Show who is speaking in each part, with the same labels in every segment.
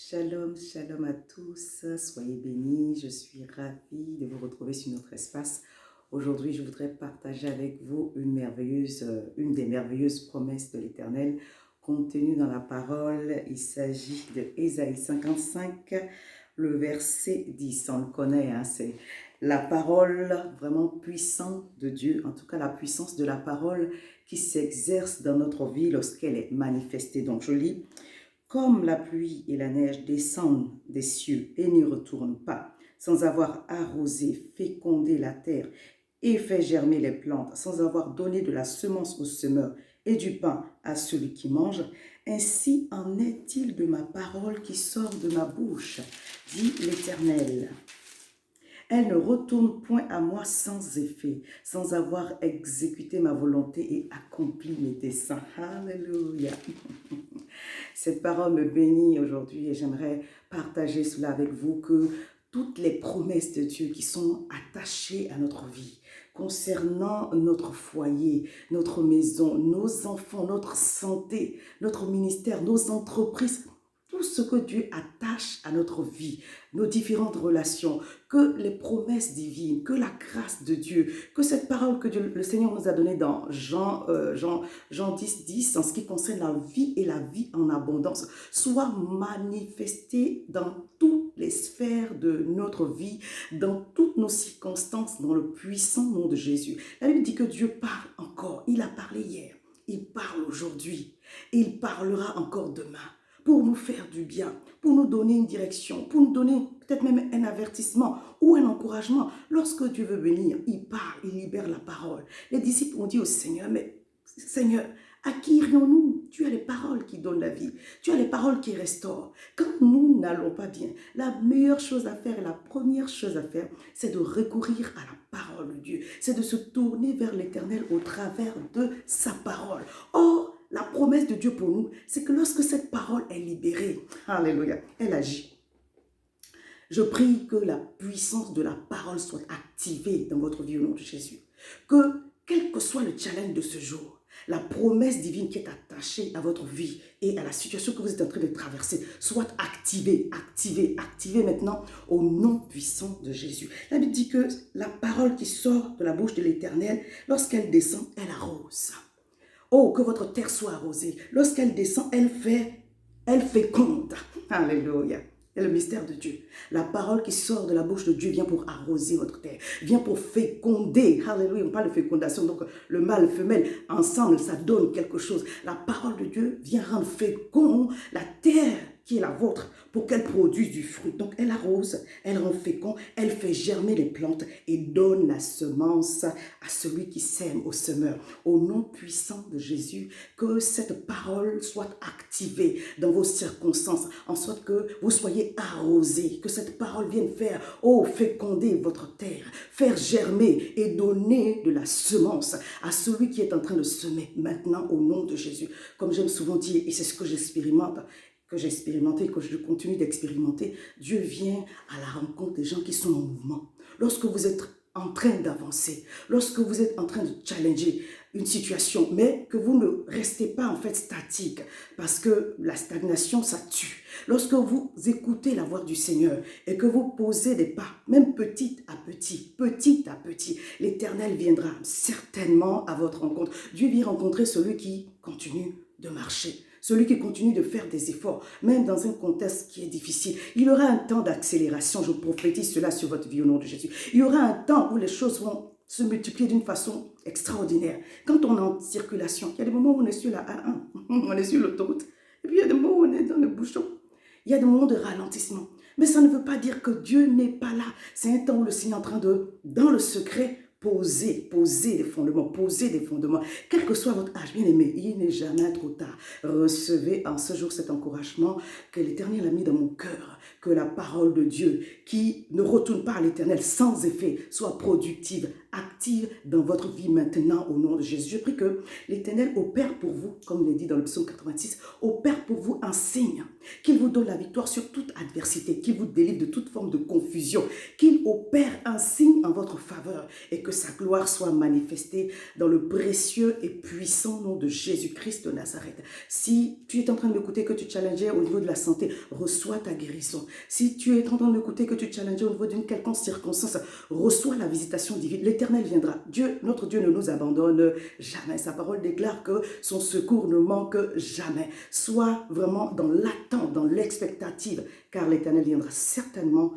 Speaker 1: Shalom, shalom à tous, soyez bénis, je suis ravie de vous retrouver sur notre espace. Aujourd'hui, je voudrais partager avec vous une des merveilleuses promesses de l'Éternel contenues dans la parole. Il s'agit de Ésaïe 55, le verset 10. On le connaît, hein, c'est la parole vraiment puissante de Dieu, en tout cas la puissance de la parole qui s'exerce dans notre vie lorsqu'elle est manifestée. Donc je lis. Comme la pluie et la neige descendent des cieux et n'y retournent pas, sans avoir arrosé, fécondé la terre et fait germer les plantes, sans avoir donné de la semence au semeur et du pain à celui qui mange, ainsi en est-il de ma parole qui sort de ma bouche, dit l'Éternel. Elle ne retourne point à moi sans effet, sans avoir exécuté ma volonté et accompli mes desseins. Alléluia. Cette parole me bénit aujourd'hui et j'aimerais partager cela avec vous, que toutes les promesses de Dieu qui sont attachées à notre vie, concernant notre foyer, notre maison, nos enfants, notre santé, notre ministère, nos entreprises, tout ce que Dieu attache à notre vie, nos différentes relations, que les promesses divines, que la grâce de Dieu, que cette parole que le Seigneur nous a donnée dans Jean 10, 10, en ce qui concerne la vie et la vie en abondance, soit manifestée dans toutes les sphères de notre vie, dans toutes nos circonstances, dans le puissant nom de Jésus. La Bible dit que Dieu parle encore. Il a parlé hier, il parle aujourd'hui et il parlera encore demain, pour nous faire du bien, pour nous donner une direction, pour nous donner peut-être même un avertissement ou un encouragement. Lorsque Dieu veut venir, il parle, il libère la parole. Les disciples ont dit au Seigneur, mais Seigneur, à qui irions-nous? Tu as les paroles qui donnent la vie, tu as les paroles qui restaurent. Quand nous n'allons pas bien, la meilleure chose à faire et la première chose à faire, c'est de recourir à la parole de Dieu. C'est de se tourner vers l'Éternel au travers de sa parole. Or, la promesse de Dieu pour nous, c'est que lorsque cette parole est libérée, alléluia, elle agit. Je prie que la puissance de la parole soit activée dans votre vie au nom de Jésus. Que, quel que soit le challenge de ce jour, la promesse divine qui est attachée à votre vie et à la situation que vous êtes en train de traverser soit activée maintenant au nom puissant de Jésus. La Bible dit que la parole qui sort de la bouche de l'Éternel, lorsqu'elle descend, elle arrose. Oh, que votre terre soit arrosée. Lorsqu'elle descend, elle féconde. Alléluia. C'est le mystère de Dieu. La parole qui sort de la bouche de Dieu vient pour arroser votre terre, vient pour féconder. Alléluia. On parle de fécondation, donc le mâle, le femelle, ensemble, ça donne quelque chose. La parole de Dieu vient rendre fécond la terre qui est la vôtre pour qu'elle produise du fruit. Donc elle arrose, elle rend fécond, elle fait germer les plantes et donne la semence à celui qui sème, au semeur. Au nom puissant de Jésus, que cette parole soit activée dans vos circonstances, en sorte que vous soyez arrosés, que cette parole vienne faire, féconder votre terre, faire germer et donner de la semence à celui qui est en train de semer maintenant au nom de Jésus. Comme j'aime souvent dire, et c'est ce que j'expérimente, que j'ai expérimenté, que je continue d'expérimenter, Dieu vient à la rencontre des gens qui sont en mouvement. Lorsque vous êtes en train d'avancer, lorsque vous êtes en train de challenger une situation, mais que vous ne restez pas en fait statique, parce que la stagnation, ça tue. Lorsque vous écoutez la voix du Seigneur et que vous posez des pas, même petit à petit, l'Éternel viendra certainement à votre rencontre. Dieu vient rencontrer celui qui continue de marcher, celui qui continue de faire des efforts, même dans un contexte qui est difficile. Il y aura un temps d'accélération, je prophétise cela sur votre vie au nom de Jésus. Il y aura un temps où les choses vont se multiplier d'une façon extraordinaire. Quand on est en circulation, il y a des moments où on est sur la A1, on est sur l'autoroute, et puis il y a des moments où on est dans le bouchon. Il y a des moments de ralentissement. Mais ça ne veut pas dire que Dieu n'est pas là. C'est un temps où le Seigneur est en train de, dans le secret, poser des fondements. Quel que soit votre âge, bien aimé, il n'est jamais trop tard. Recevez en ce jour cet encouragement que l'Éternel a mis dans mon cœur, que la parole de Dieu qui ne retourne pas à l'Éternel sans effet soit productive, active dans votre vie maintenant au nom de Jésus. Je prie que l'Éternel opère pour vous, comme il est dit dans le psaume 86, opère pour vous un signe, qu'il vous donne la victoire sur toute adversité, qu'il vous délivre de toute forme de confusion, qu'il opère un signe en votre faveur et que sa gloire soit manifestée dans le précieux et puissant nom de Jésus-Christ de Nazareth. Si tu es en train de m'écouter, que tu challengeais au niveau de la santé, reçois ta guérison. Si tu es en train de m'écouter, que tu challengeais au niveau d'une quelconque circonstance, reçois la visitation divine. L'Éternel viendra. Dieu, notre Dieu ne nous abandonne jamais. Sa parole déclare que son secours ne manque jamais. Sois vraiment dans l'attente, dans l'expectative, car l'Éternel viendra certainement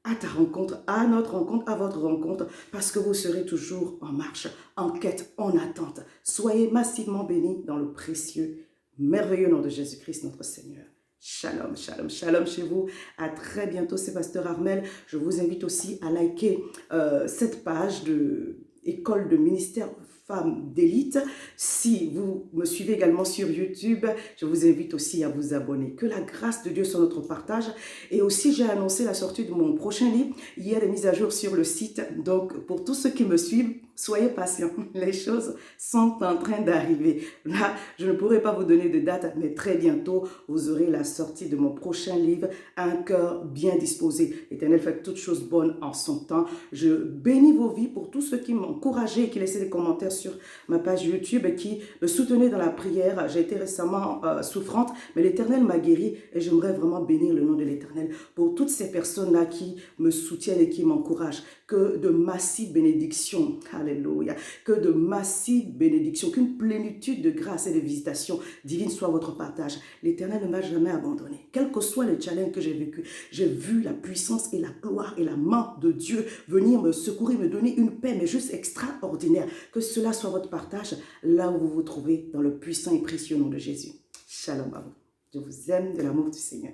Speaker 1: à ta rencontre, à notre rencontre, à votre rencontre, parce que vous serez toujours en marche, en quête, en attente. Soyez massivement bénis dans le précieux, merveilleux nom de Jésus-Christ, notre Seigneur. Shalom, shalom, shalom chez vous. À très bientôt, c'est Pasteur Armel. Je vous invite aussi à liker cette page de École de ministère Femmes d'élite. Si vous me suivez également sur YouTube, je vous invite aussi à vous abonner. Que la grâce de Dieu soit notre partage. Et aussi, j'ai annoncé la sortie de mon prochain livre. Il y a des mises à jour sur le site. Donc, pour tous ceux qui me suivent, soyez patients. Les choses sont en train d'arriver. Là, je ne pourrai pas vous donner de date, mais très bientôt, vous aurez la sortie de mon prochain livre, Un cœur bien disposé. L'Éternel fait toutes choses bonnes en son temps. Je bénis vos vies pour tous ceux qui m'ont encouragé et qui laissaient des commentaires sur ma page YouTube et qui me soutenaient dans la prière. J'ai été récemment souffrante, mais l'Éternel m'a guérie et j'aimerais vraiment bénir le nom de l'Éternel pour toutes ces personnes-là qui me soutiennent et qui m'encouragent. Que de massives bénédictions, alléluia, que de massives bénédictions, qu'une plénitude de grâce et de visitation divine soit votre partage. L'Éternel ne m'a jamais abandonné. Quel que soit le challenge que j'ai vécu, j'ai vu la puissance et la gloire et la main de Dieu venir me secourir, me donner une paix, mais juste extraordinaire. Que cela soit votre partage là où vous vous trouvez dans le puissant et précieux nom de Jésus. Shalom à vous. Je vous aime de l'amour du Seigneur.